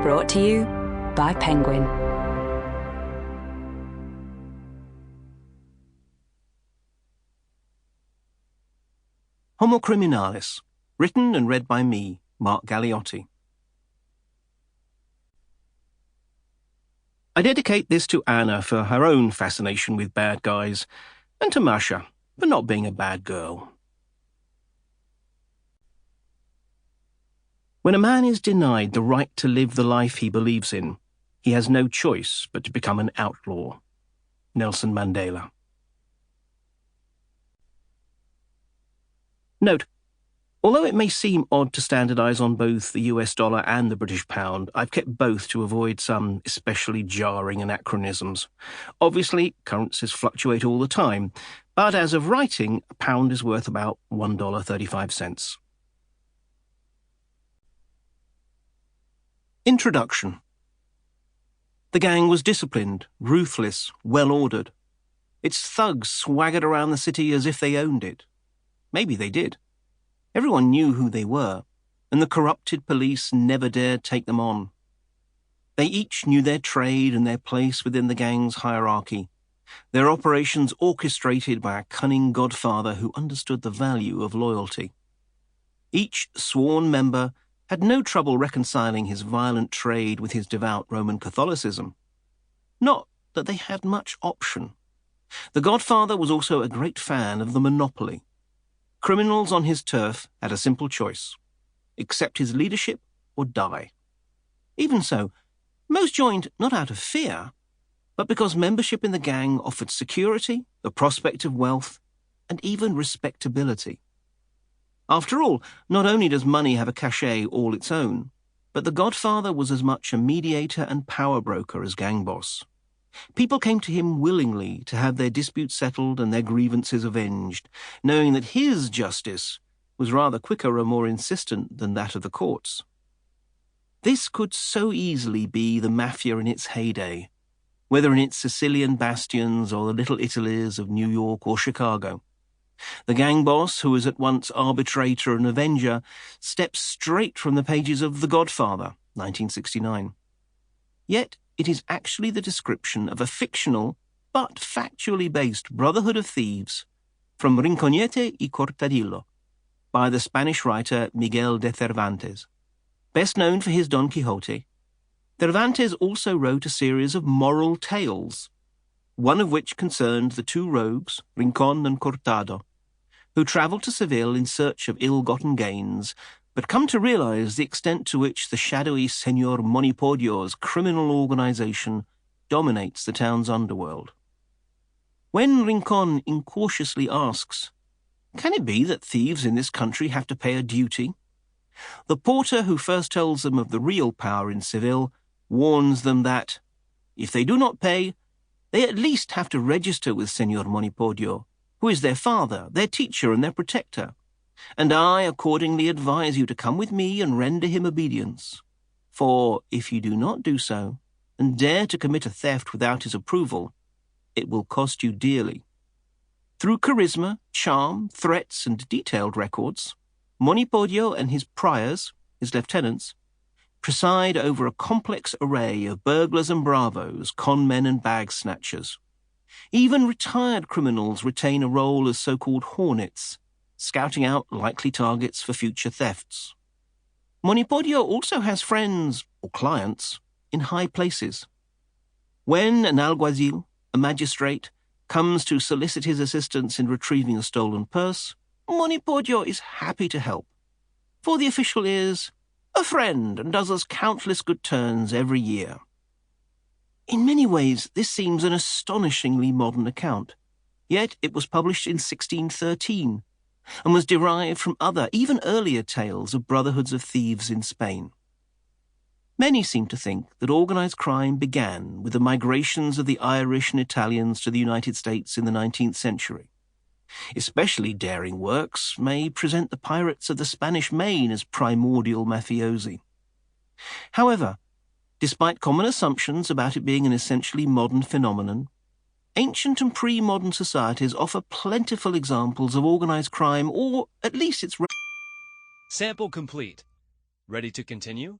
Brought to you by Penguin. Homo Criminalis, written and read by me, Mark Galeotti. I dedicate this to Anna for her own fascination with bad guys, and to Masha for not being a bad girl. When a man is denied the right to live the life he believes in, he has no choice but to become an outlaw. Nelson Mandela. Note, although it may seem odd to standardise on both the US dollar and the British pound, I've kept both to avoid some especially jarring anachronisms. Obviously, currencies fluctuate all the time, but as of writing, a pound is worth about $1.35. Introduction. The gang was disciplined, ruthless, well-ordered. Its thugs swaggered around the city as if they owned it. Maybe they did. Everyone knew who they were, and the corrupted police never dared take them on. They each knew their trade and their place within the gang's hierarchy, their operations orchestrated by a cunning godfather who understood the value of loyalty. Each sworn member had no trouble reconciling his violent trade with his devout Roman Catholicism. Not that they had much option. The godfather was also a great fan of the monopoly. Criminals on his turf had a simple choice: accept his leadership or die. Even so, most joined not out of fear, but because membership in the gang offered security, the prospect of wealth, and even respectability. After all, not only does money have a cachet all its own, but the godfather was as much a mediator and power broker as gang boss. People came to him willingly to have their disputes settled and their grievances avenged, knowing that his justice was rather quicker and more insistent than that of the courts. This could so easily be the mafia in its heyday, whether in its Sicilian bastions or the Little Italies of New York or Chicago. The gang boss, who is at once arbitrator and avenger, steps straight from the pages of The Godfather, 1969. Yet it is actually the description of a fictional but factually based brotherhood of thieves from Rinconete y Cortadillo by the Spanish writer Miguel de Cervantes. Best known for his Don Quixote, Cervantes also wrote a series of moral tales, one of which concerned the two rogues, Rincon and Cortado, who travelled to Seville in search of ill-gotten gains, but come to realise the extent to which the shadowy Señor Monipodio's criminal organisation dominates the town's underworld. When Rincon incautiously asks, "Can it be that thieves in this country have to pay a duty?" the porter who first tells them of the real power in Seville warns them that, if they do not pay, they at least have to register with Señor Monipodio, who is their father, their teacher, and their protector. And I accordingly advise you to come with me and render him obedience. For if you do not do so, and dare to commit a theft without his approval, it will cost you dearly. Through charisma, charm, threats, and detailed records, Monipodio and his priors, his lieutenants, preside over a complex array of burglars and bravos, con men and bag snatchers. Even retired criminals retain a role as so-called hornets, scouting out likely targets for future thefts. Monipodio also has friends, or clients, in high places. When an alguazil, a magistrate, comes to solicit his assistance in retrieving a stolen purse, Monipodio is happy to help. For the official is a friend and does us countless good turns every year. In many ways, this seems an astonishingly modern account, yet it was published in 1613 and was derived from other, even earlier tales of brotherhoods of thieves in Spain. Many seem to think that organised crime began with the migrations of the Irish and Italians to the United States in the 19th century. Especially daring works may present the pirates of the Spanish Main as primordial mafiosi. However, despite common assumptions about it being an essentially modern phenomenon, ancient and pre-modern societies offer plentiful examples of organised crime, or at least its... Sample complete. Ready to continue?